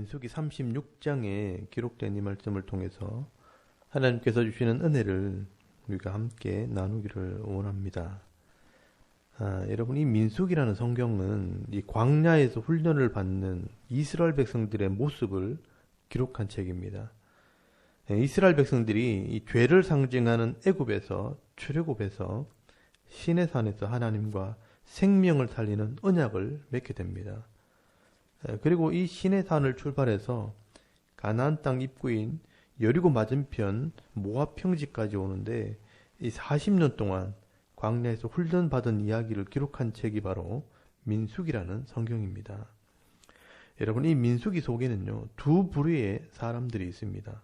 민수기 36장에 기록된 이 말씀을 통해서 하나님께서 주시는 은혜를 우리가 함께 나누기를 원합니다. 여러분, 이 민수기라는 성경은 이 광야에서 훈련을 받는 이스라엘 백성들의 모습을 기록한 책입니다. 이스라엘 백성들이 이 죄를 상징하는 애굽에서 출애굽해서 시내산에서 하나님과 생명을 살리는 언약을 맺게 됩니다. 그리고 이 시내산을 출발해서 가나안 땅 입구인 여리고 맞은편 모압 평지까지 오는데 이 40년 동안 광야에서 훈련받은 이야기를 기록한 책이 바로 민수기라는 성경입니다. 여러분, 이 민수기 속에는요, 두 부류의 사람들이 있습니다.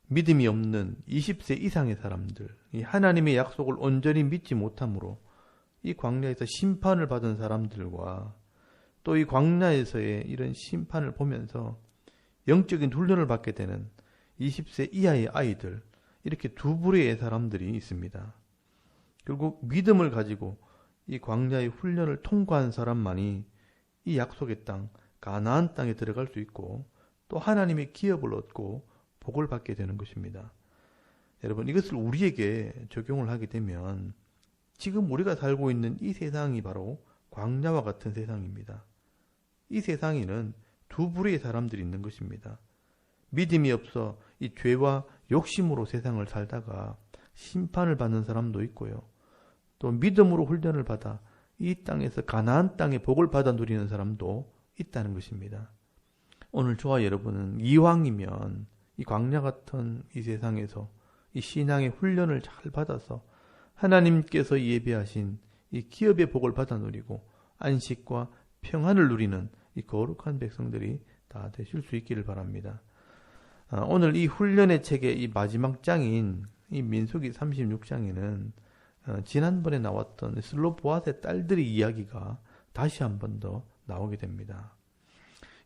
믿음이 없는 20세 이상의 사람들, 이 하나님의 약속을 온전히 믿지 못함으로 이 광야에서 심판을 받은 사람들과 또 이 광야에서의 이런 심판을 보면서 영적인 훈련을 받게 되는 20세 이하의 아이들, 이렇게 두 부류의 사람들이 있습니다. 결국 믿음을 가지고 이 광야의 훈련을 통과한 사람만이 이 약속의 땅, 가나안 땅에 들어갈 수 있고 또 하나님의 기업을 얻고 복을 받게 되는 것입니다. 여러분, 이것을 우리에게 적용을 하게 되면 지금 우리가 살고 있는 이 세상이 바로 광야와 같은 세상입니다. 이 세상에는 두 부류의 사람들이 있는 것입니다. 믿음이 없어 이 죄와 욕심으로 세상을 살다가 심판을 받는 사람도 있고요. 또 믿음으로 훈련을 받아 이 땅에서 가나안 땅의 복을 받아 누리는 사람도 있다는 것입니다. 오늘 저와 여러분은 이왕이면 이 광야 같은 이 세상에서 이 신앙의 훈련을 잘 받아서 하나님께서 예비하신 이 기업의 복을 받아 누리고 안식과 평안을 누리는 이 거룩한 백성들이 다 되실 수 있기를 바랍니다. 오늘 이 훈련의 책의 이 마지막 장인 이 민수기 36장에는 지난번에 나왔던 슬로보앗의 딸들의 이야기가 다시 한 번 더 나오게 됩니다.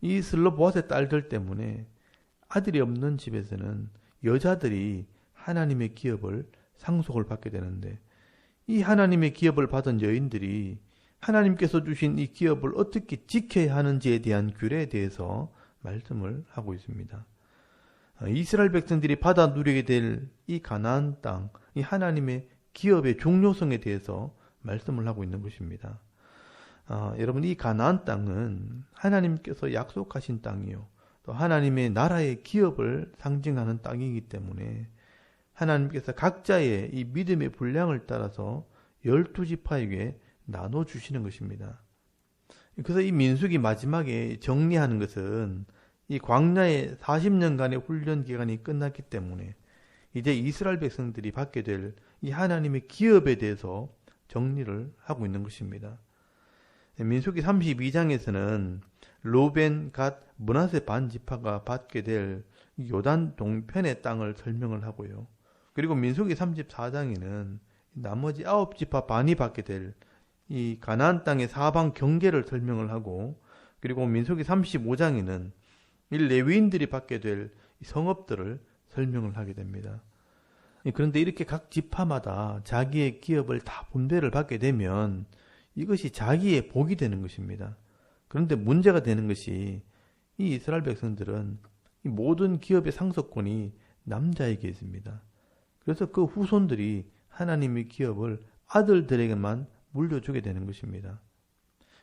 이 슬로보앗의 딸들 때문에 아들이 없는 집에서는 여자들이 하나님의 기업을 상속을 받게 되는데, 이 하나님의 기업을 받은 여인들이 하나님께서 주신 이 기업을 어떻게 지켜야 하는지에 대한 규례에 대해서 말씀을 하고 있습니다. 이스라엘 백성들이 받아 누리게 될 이 가나안 땅, 이 하나님의 기업의 중요성에 대해서 말씀을 하고 있는 것입니다. 여러분, 이 가나안 땅은 하나님께서 약속하신 땅이요, 또 하나님의 나라의 기업을 상징하는 땅이기 때문에 하나님께서 각자의 이 믿음의 분량을 따라서 12지파에게 나눠주시는 것입니다. 그래서 이 민수기 마지막에 정리하는 것은 이 광야의 40년간의 훈련 기간이 끝났기 때문에 이제 이스라엘 백성들이 받게 될 이 하나님의 기업에 대해서 정리를 하고 있는 것입니다. 민수기 32장에서는 루벤, 갓, 므낫세 반지파가 받게 될 요단 동편의 땅을 설명을 하고요. 그리고 민수기 34장에는 나머지 9지파 반이 받게 될 이 가나안 땅의 사방 경계를 설명을 하고, 그리고 민수기 35장에는 이 레위인들이 받게 될 성읍들을 설명을 하게 됩니다. 그런데 이렇게 각 지파마다 자기의 기업을 다 분배를 받게 되면 이것이 자기의 복이 되는 것입니다. 그런데 문제가 되는 것이 이 이스라엘 백성들은 이 모든 기업의 상속권이 남자에게 있습니다. 그래서 그 후손들이 하나님의 기업을 아들들에게만 물려주게 되는 것입니다.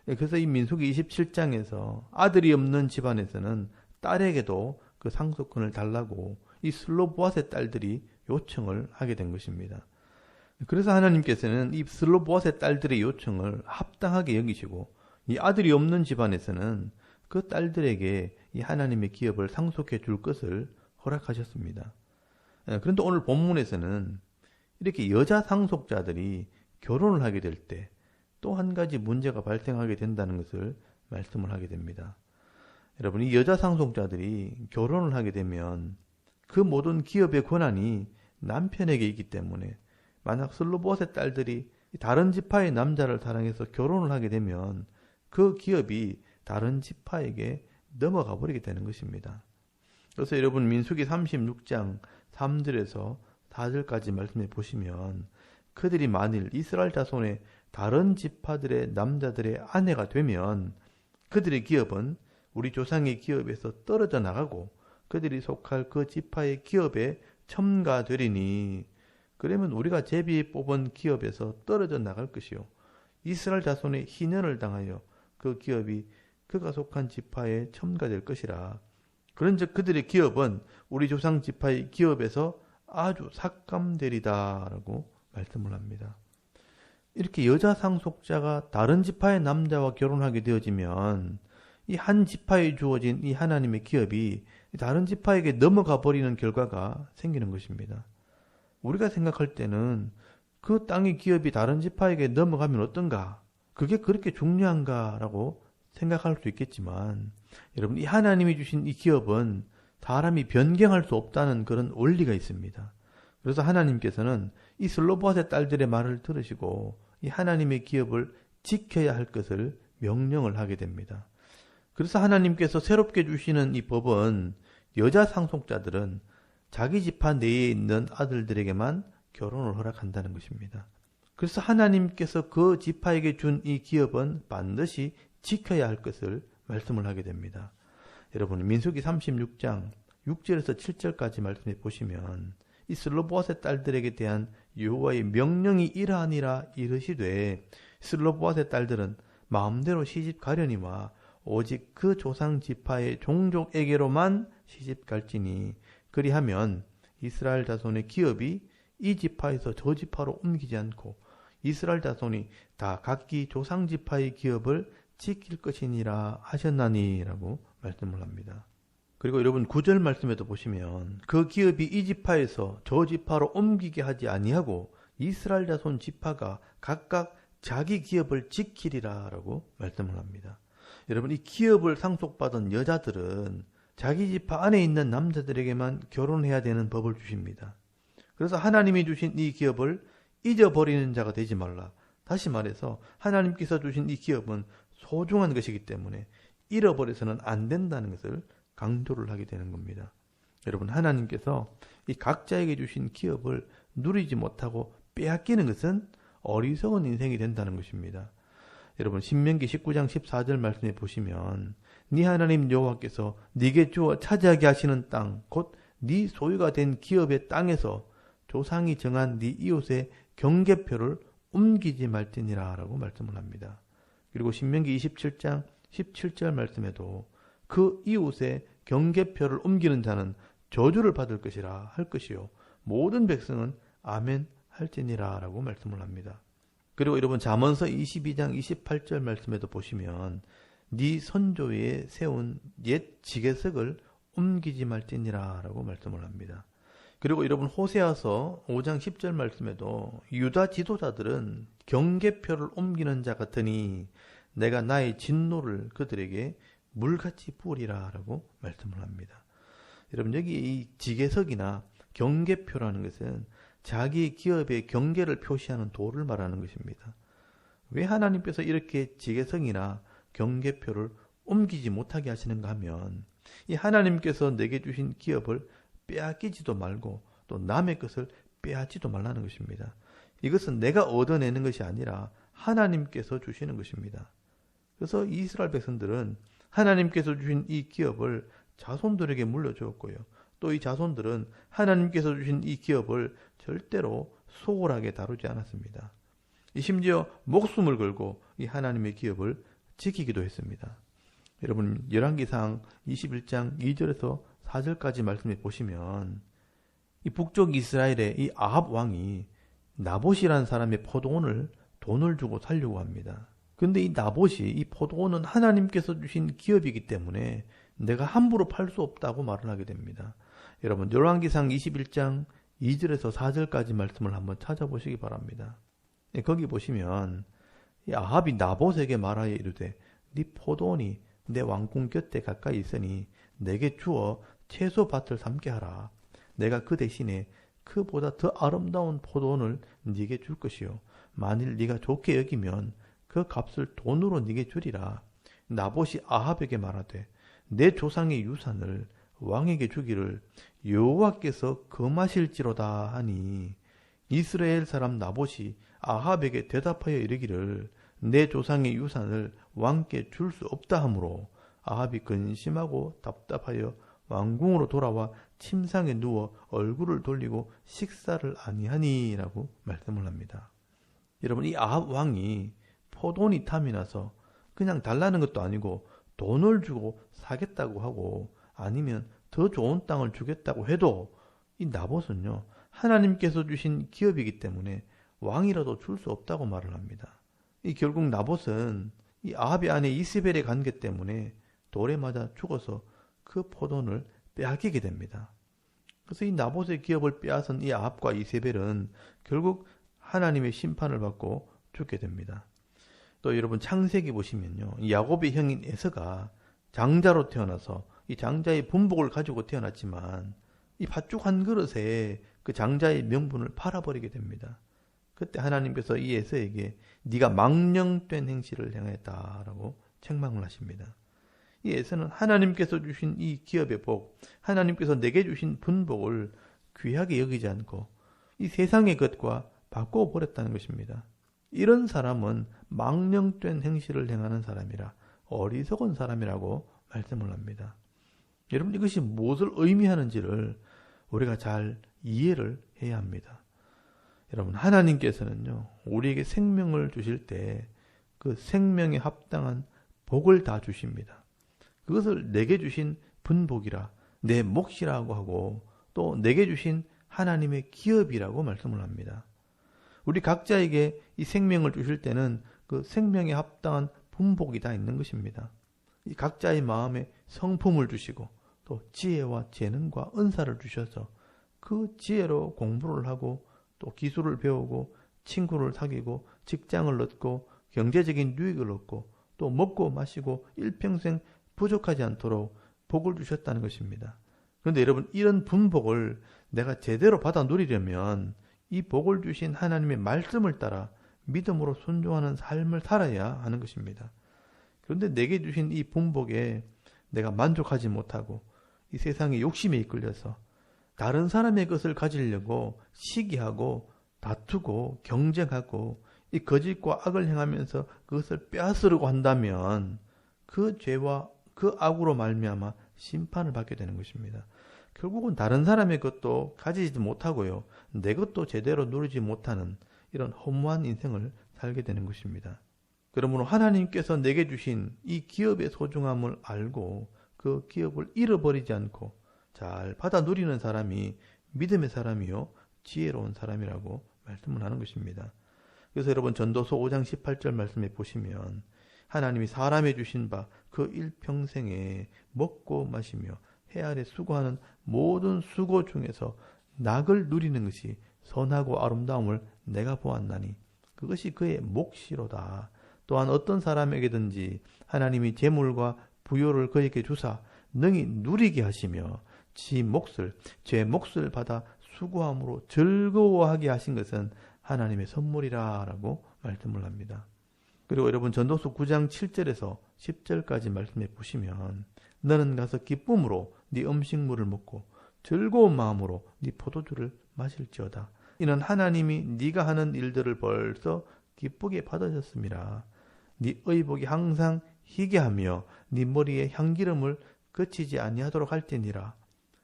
그래서 이 민수기 27장에서 아들이 없는 집안에서는 딸에게도 그 상속권을 달라고 이 슬로보앗의 딸들이 요청을 하게 된 것입니다. 그래서 하나님께서는 이 슬로보앗의 딸들의 요청을 합당하게 여기시고 이 아들이 없는 집안에서는 그 딸들에게 이 하나님의 기업을 상속해 줄 것을 허락하셨습니다. 그런데 오늘 본문에서는 이렇게 여자 상속자들이 결혼을 하게 될 때 또 한 가지 문제가 발생하게 된다는 것을 말씀을 하게 됩니다. 여러분, 이 여자 상속자들이 결혼을 하게 되면 그 모든 기업의 권한이 남편에게 있기 때문에 만약 슬로보앗의 딸들이 다른 지파의 남자를 사랑해서 결혼을 하게 되면 그 기업이 다른 지파에게 넘어가 버리게 되는 것입니다. 그래서 여러분, 민수기 36장 3절에서 4절까지 말씀해 보시면 그들이 만일 이스라엘 자손의 다른 지파들의 남자들의 아내가 되면 그들의 기업은 우리 조상의 기업에서 떨어져 나가고 그들이 속할 그 지파의 기업에 첨가되리니 그러면 우리가 제비 뽑은 기업에서 떨어져 나갈 것이요 이스라엘 자손의 희년을 당하여 그 기업이 그가 속한 지파에 첨가될 것이라. 그런즉 그들의 기업은 우리 조상 지파의 기업에서 아주 삭감되리다라고 말씀을 합니다. 이렇게 여자 상속자가 다른 지파의 남자와 결혼하게 되어지면 이 한 지파에 주어진 이 하나님의 기업이 다른 지파에게 넘어가 버리는 결과가 생기는 것입니다. 우리가 생각할 때는 그 땅의 기업이 다른 지파에게 넘어가면 어떤가? 그게 그렇게 중요한가라고 생각할 수 있겠지만 여러분 이 하나님이 주신 이 기업은 사람이 변경할 수 없다는 그런 원리가 있습니다. 그래서 하나님께서는 이 슬로보앗의 딸들의 말을 들으시고 이 하나님의 기업을 지켜야 할 것을 명령을 하게 됩니다. 그래서 하나님께서 새롭게 주시는 이 법은 여자 상속자들은 자기 지파 내에 있는 아들들에게만 결혼을 허락한다는 것입니다. 그래서 하나님께서 그 지파에게 준 이 기업은 반드시 지켜야 할 것을 말씀을 하게 됩니다. 여러분 민수기 36장 6절에서 7절까지 말씀해 보시면 이 슬로보앗의 딸들에게 대한 여호와의 명령이 이러하니라 이르시되 슬로보앗의 딸들은 마음대로 시집 가려니와 오직 그 조상 지파의 종족에게로만 시집 갈지니 그리하면 이스라엘 자손의 기업이 이 지파에서 저 지파로 옮기지 않고 이스라엘 자손이 다 각기 조상 지파의 기업을 지킬 것이니라 하셨나니 라고 말씀을 합니다. 그리고 여러분 9절 말씀에도 보시면 그 기업이 이 지파에서 저 지파로 옮기게 하지 아니하고 이스라엘 자손 지파가 각각 자기 기업을 지키리라 라고 말씀을 합니다. 여러분 이 기업을 상속받은 여자들은 자기 지파 안에 있는 남자들에게만 결혼해야 되는 법을 주십니다. 그래서 하나님이 주신 이 기업을 잊어버리는 자가 되지 말라. 다시 말해서 하나님께서 주신 이 기업은 소중한 것이기 때문에 잃어버려서는 안 된다는 것을 강조를 하게 되는 겁니다. 여러분 하나님께서 이 각자에게 주신 기업을 누리지 못하고 빼앗기는 것은 어리석은 인생이 된다는 것입니다. 여러분 신명기 19장 14절 말씀해 보시면 네 하나님 여호와께서 네게 주어 차지하게 하시는 땅 곧 네 소유가 된 기업의 땅에서 조상이 정한 네 이웃의 경계표를 옮기지 말지니라 라고 말씀을 합니다. 그리고 신명기 27장 17절 말씀에도 그 이웃의 경계표를 옮기는 자는 저주를 받을 것이라 할 것이요 모든 백성은 아멘 할지니라 라고 말씀을 합니다. 그리고 여러분 잠언서 22장 28절 말씀에도 보시면 네 선조에 세운 옛 지계석을 옮기지 말지니라 라고 말씀을 합니다. 그리고 여러분 호세아서 5장 10절 말씀에도 유다 지도자들은 경계표를 옮기는 자 같으니 내가 나의 진노를 그들에게 물같이 부으리라 라고 말씀을 합니다. 여러분 여기 이 지계석이나 경계표라는 것은 자기 기업의 경계를 표시하는 도를 말하는 것입니다. 왜 하나님께서 이렇게 지계석이나 경계표를 옮기지 못하게 하시는가 하면 이 하나님께서 내게 주신 기업을 빼앗기지도 말고 또 남의 것을 빼앗지도 말라는 것입니다. 이것은 내가 얻어내는 것이 아니라 하나님께서 주시는 것입니다. 그래서 이스라엘 백성들은 하나님께서 주신 이 기업을 자손들에게 물려주었고요. 또 이 자손들은 하나님께서 주신 이 기업을 절대로 소홀하게 다루지 않았습니다. 심지어 목숨을 걸고 이 하나님의 기업을 지키기도 했습니다. 여러분 열왕기상 21장 2절에서 4절까지 말씀해 보시면 이 북쪽 이스라엘의 이 아합 왕이 나봇이라는 사람의 포도원을 돈을 주고 살려고 합니다. 근데 이 나봇이 이 포도원은 하나님께서 주신 기업이기 때문에 내가 함부로 팔 수 없다고 말을 하게 됩니다. 여러분 열왕기상 21장 2절에서 4절까지 말씀을 한번 찾아보시기 바랍니다. 거기 보시면 이 아합이 나봇에게 말하여 이르되 네 포도원이 내 왕궁 곁에 가까이 있으니 내게 주어 채소밭을 삼게 하라. 내가 그 대신에 그보다 더 아름다운 포도원을 네게 줄 것이요 만일 네가 좋게 여기면 그 값을 돈으로 네게 주리라. 나봇이 아합에게 말하되 내 조상의 유산을 왕에게 주기를 여호와께서 금하실지로다 하니 이스라엘 사람 나봇이 아합에게 대답하여 이르기를 내 조상의 유산을 왕께 줄 수 없다 하므로 아합이 근심하고 답답하여 왕궁으로 돌아와 침상에 누워 얼굴을 돌리고 식사를 아니하니라고 말씀을 합니다. 여러분, 이 아합 왕이 포도원이 탐이 나서 그냥 달라는 것도 아니고 돈을 주고 사겠다고 하고 아니면 더 좋은 땅을 주겠다고 해도 이 나봇은요, 하나님께서 주신 기업이기 때문에 왕이라도 줄 수 없다고 말을 합니다. 이 결국 나봇은 이 아합의 아내 이세벨의 관계 때문에 돌에 맞아 죽어서 그 포도원을 빼앗기게 됩니다. 그래서 이 나봇의 기업을 빼앗은 이 아합과 이세벨은 결국 하나님의 심판을 받고 죽게 됩니다. 또 여러분 창세기 보시면요, 야곱의 형인 에서가 장자로 태어나서 이 장자의 분복을 가지고 태어났지만 이 팥죽 한 그릇에 그 장자의 명분을 팔아버리게 됩니다. 그때 하나님께서 이 에서에게 네가 망령된 행실을 행했다라고 책망을 하십니다. 이 에서는 하나님께서 주신 이 기업의 복, 하나님께서 내게 주신 분복을 귀하게 여기지 않고 이 세상의 것과 바꿔버렸다는 것입니다. 이런 사람은 망령된 행실을 행하는 사람이라 어리석은 사람이라고 말씀을 합니다. 여러분, 이것이 무엇을 의미하는지를 우리가 잘 이해를 해야 합니다. 여러분, 하나님께서는요, 우리에게 생명을 주실 때 그 생명에 합당한 복을 다 주십니다. 그것을 내게 주신 분복이라, 내 몫이라고 하고 또 내게 주신 하나님의 기업이라고 말씀을 합니다. 우리 각자에게 이 생명을 주실 때는 그 생명에 합당한 분복이 다 있는 것입니다. 이 각자의 마음에 성품을 주시고 또 지혜와 재능과 은사를 주셔서 그 지혜로 공부를 하고 또 기술을 배우고 친구를 사귀고 직장을 얻고 경제적인 유익을 얻고 또 먹고 마시고 일평생 부족하지 않도록 복을 주셨다는 것입니다. 그런데 여러분, 이런 분복을 내가 제대로 받아 누리려면 이 복을 주신 하나님의 말씀을 따라 믿음으로 순종하는 삶을 살아야 하는 것입니다. 그런데 내게 주신 이 분복에 내가 만족하지 못하고 이 세상의 욕심에 이끌려서 다른 사람의 것을 가지려고 시기하고 다투고 경쟁하고 이 거짓과 악을 행하면서 그것을 빼앗으려고 한다면 그 죄와 그 악으로 말미암아 심판을 받게 되는 것입니다. 결국은 다른 사람의 것도 가지지 못하고요, 내 것도 제대로 누리지 못하는 이런 허무한 인생을 살게 되는 것입니다. 그러므로 하나님께서 내게 주신 이 기업의 소중함을 알고 그 기업을 잃어버리지 않고 잘 받아 누리는 사람이 믿음의 사람이요 지혜로운 사람이라고 말씀을 하는 것입니다. 그래서 여러분, 전도서 5장 18절 말씀에 보시면 하나님이 사람에 주신 바 그 일평생에 먹고 마시며 해 아래 수고하는 모든 수고 중에서 낙을 누리는 것이 선하고 아름다움을 내가 보았나니 그것이 그의 몫이로다. 또한 어떤 사람에게든지 하나님이 재물과 부요를 그에게 주사 능히 누리게 하시며 제 몫을 받아 수고함으로 즐거워하게 하신 것은 하나님의 선물이라 라고 말씀을 합니다. 그리고 여러분, 전도서 9장 7절에서 10절까지 말씀해 보시면 너는 가서 기쁨으로 네 음식물을 먹고 즐거운 마음으로 네 포도주를 마실지어다. 이는 하나님이 네가 하는 일들을 벌써 기쁘게 받으셨음이라. 네 의복이 항상 희게 하며 네 머리에 향기름을 그치지 아니하도록 할지니라.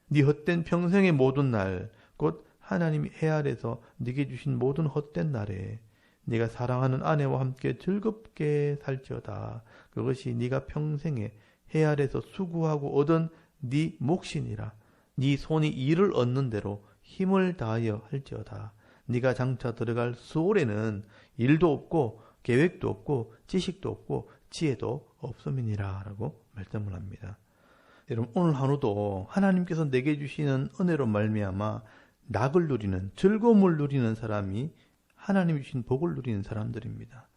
네 헛된 평생의 모든 날, 곧 하나님이 해 아래서 네게 주신 모든 헛된 날에 네가 사랑하는 아내와 함께 즐겁게 살지어다. 그것이 네가 평생에 해 아래서 수고하고 얻은 네 몫이니라. 네 손이 일을 얻는 대로 힘을 다하여 할지어다. 네가 장차 들어갈 수월에는 일도 없고 계획도 없고 지식도 없고 지혜도 없음이니라 라고 말씀을 합니다. 여러분, 오늘 하루도 하나님께서 내게 주시는 은혜로 말미암아 낙을 누리는, 즐거움을 누리는 사람이 하나님이 주신 복을 누리는 사람들입니다.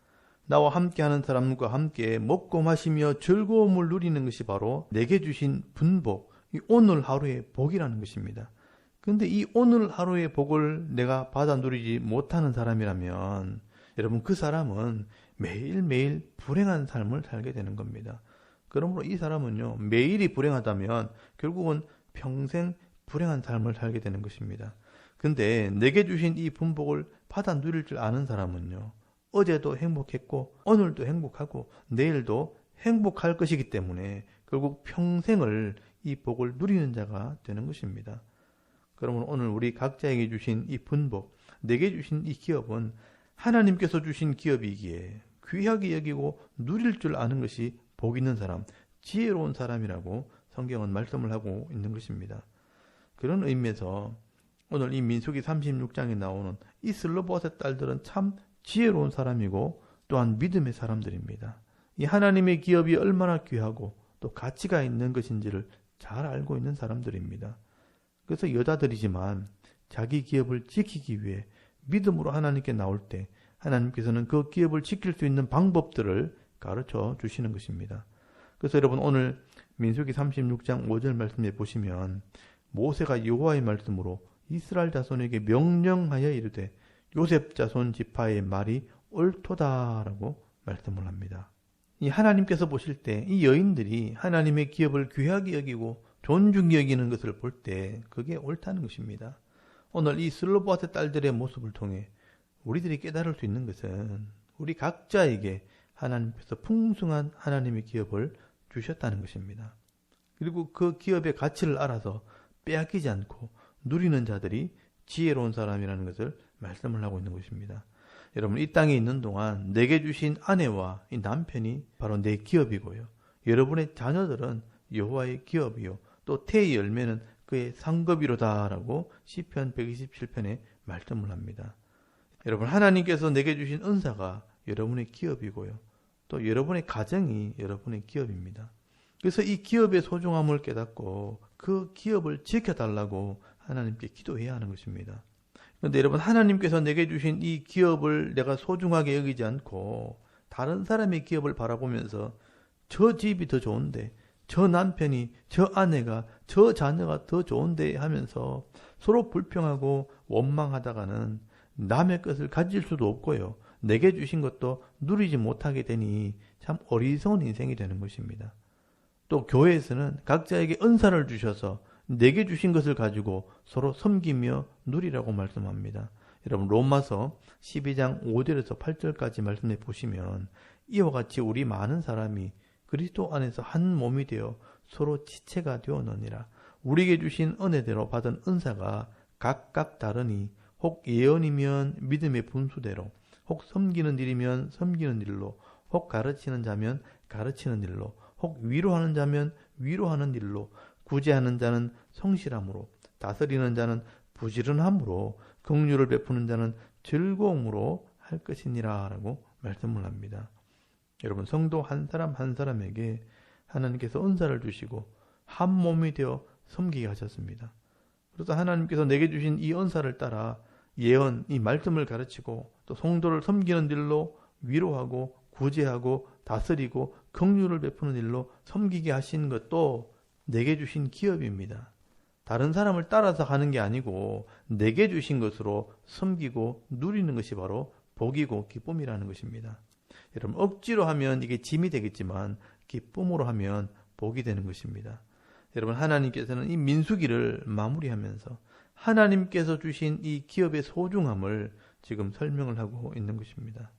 나와 함께하는 사람과 함께 먹고 마시며 즐거움을 누리는 것이 바로 내게 주신 분복, 이 오늘 하루의 복이라는 것입니다. 그런데 이 오늘 하루의 복을 내가 받아 누리지 못하는 사람이라면 여러분, 그 사람은 매일매일 불행한 삶을 살게 되는 겁니다. 그러므로 이 사람은요, 매일이 불행하다면 결국은 평생 불행한 삶을 살게 되는 것입니다. 근데 내게 주신 이 분복을 받아 누릴 줄 아는 사람은요, 어제도 행복했고 오늘도 행복하고 내일도 행복할 것이기 때문에 결국 평생을 이 복을 누리는 자가 되는 것입니다. 그러면 오늘 우리 각자에게 주신 이 분복, 내게 주신 이 기업은 하나님께서 주신 기업이기에 귀하게 여기고 누릴 줄 아는 것이 복 있는 사람, 지혜로운 사람이라고 성경은 말씀을 하고 있는 것입니다. 그런 의미에서 오늘 이 민수기 36장에 나오는 이 슬로보앗의 딸들은 참 지혜로운 사람이고 또한 믿음의 사람들입니다. 이 하나님의 기업이 얼마나 귀하고 또 가치가 있는 것인지를 잘 알고 있는 사람들입니다. 그래서 여자들이지만 자기 기업을 지키기 위해 믿음으로 하나님께 나올 때 하나님께서는 그 기업을 지킬 수 있는 방법들을 가르쳐 주시는 것입니다. 그래서 여러분 오늘 민수기 36장 5절 말씀에 보시면 모세가 여호와의 말씀으로 이스라엘 자손에게 명령하여 이르되 요셉 자손 지파의 말이 옳도다라고 말씀을 합니다. 이 하나님께서 보실 때 이 여인들이 하나님의 기업을 귀하게 여기고 존중히 여기는 것을 볼 때 그게 옳다는 것입니다. 오늘 이 슬로보앗의 딸들의 모습을 통해 우리들이 깨달을 수 있는 것은 우리 각자에게 하나님께서 풍성한 하나님의 기업을 주셨다는 것입니다. 그리고 그 기업의 가치를 알아서 빼앗기지 않고 누리는 자들이 지혜로운 사람이라는 것을 말씀을 하고 있는 것입니다. 여러분 이 땅에 있는 동안 내게 주신 아내와 이 남편이 바로 내 기업이고요. 여러분의 자녀들은 여호와의 기업이요. 또 태의 열매는 그의 상급이로다라고 시편 127편에 말씀을 합니다. 여러분 하나님께서 내게 주신 은사가 여러분의 기업이고요. 또 여러분의 가정이 여러분의 기업입니다. 그래서 이 기업의 소중함을 깨닫고 그 기업을 지켜달라고 하나님께 기도해야 하는 것입니다. 그런데 여러분 하나님께서 내게 주신 이 기업을 내가 소중하게 여기지 않고 다른 사람의 기업을 바라보면서 저 집이 더 좋은데 저 남편이 저 아내가 저 자녀가 더 좋은데 하면서 서로 불평하고 원망하다가는 남의 것을 가질 수도 없고요. 내게 주신 것도 누리지 못하게 되니 참 어리석은 인생이 되는 것입니다. 또 교회에서는 각자에게 은사를 주셔서 내게 주신 것을 가지고 서로 섬기며 누리라고 말씀합니다. 여러분 로마서 12장 5절에서 8절까지 말씀해 보시면 이와 같이 우리 많은 사람이 그리스도 안에서 한 몸이 되어 서로 지체가 되었느니라. 우리에게 주신 은혜대로 받은 은사가 각각 다르니 혹 예언이면 믿음의 분수대로, 혹 섬기는 일이면 섬기는 일로, 혹 가르치는 자면 가르치는 일로, 혹 위로하는 자면 위로하는 일로, 구제하는 자는 성실함으로, 다스리는 자는 부지런함으로, 긍휼을 베푸는 자는 즐거움으로 할 것이니라 라고 말씀을 합니다. 여러분 성도 한 사람 한 사람에게 하나님께서 은사를 주시고 한 몸이 되어 섬기게 하셨습니다. 그래서 하나님께서 내게 주신 이 은사를 따라 예언, 이 말씀을 가르치고 또 성도를 섬기는 일로 위로하고 구제하고 다스리고 긍휼을 베푸는 일로 섬기게 하신 것도 내게 주신 기업입니다. 다른 사람을 따라서 가는 게 아니고 내게 주신 것으로 섬기고 누리는 것이 바로 복이고 기쁨이라는 것입니다. 여러분 억지로 하면 이게 짐이 되겠지만 기쁨으로 하면 복이 되는 것입니다. 여러분 하나님께서는 이 민수기를 마무리하면서 하나님께서 주신 이 기업의 소중함을 지금 설명을 하고 있는 것입니다.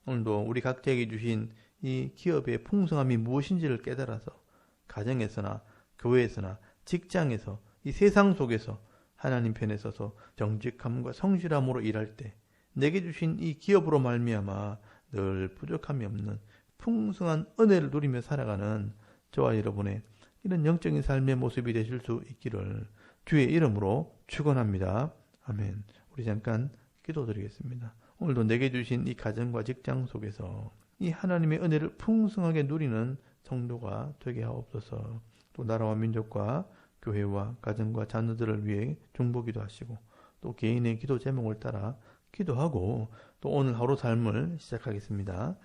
오늘도 우리 각자에게 주신 이 기업의 풍성함이 무엇인지를 깨달아서 가정에서나 교회에서나 직장에서 이 세상 속에서 하나님 편에 서서 정직함과 성실함으로 일할 때 내게 주신 이 기업으로 말미암아 늘 부족함이 없는 풍성한 은혜를 누리며 살아가는 저와 여러분의 이런 영적인 삶의 모습이 되실 수 있기를 주의 이름으로 축원합니다. 아멘. 우리 잠깐 기도드리겠습니다. 오늘도 내게 주신 이 가정과 직장 속에서 이 하나님의 은혜를 풍성하게 누리는 성도가 되게 하옵소서. 또 나라와 민족과 교회와 가정과 자녀들을 위해 중보기도 하시고 또 개인의 기도 제목을 따라 기도하고 또 오늘 하루 삶을 시작하겠습니다.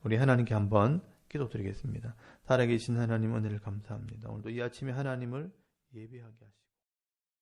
우리 하나님께 한번 기도드리겠습니다. 살아계신 하나님 은혜를 감사합니다. 오늘도 이 아침에 하나님을 예배하게 하시고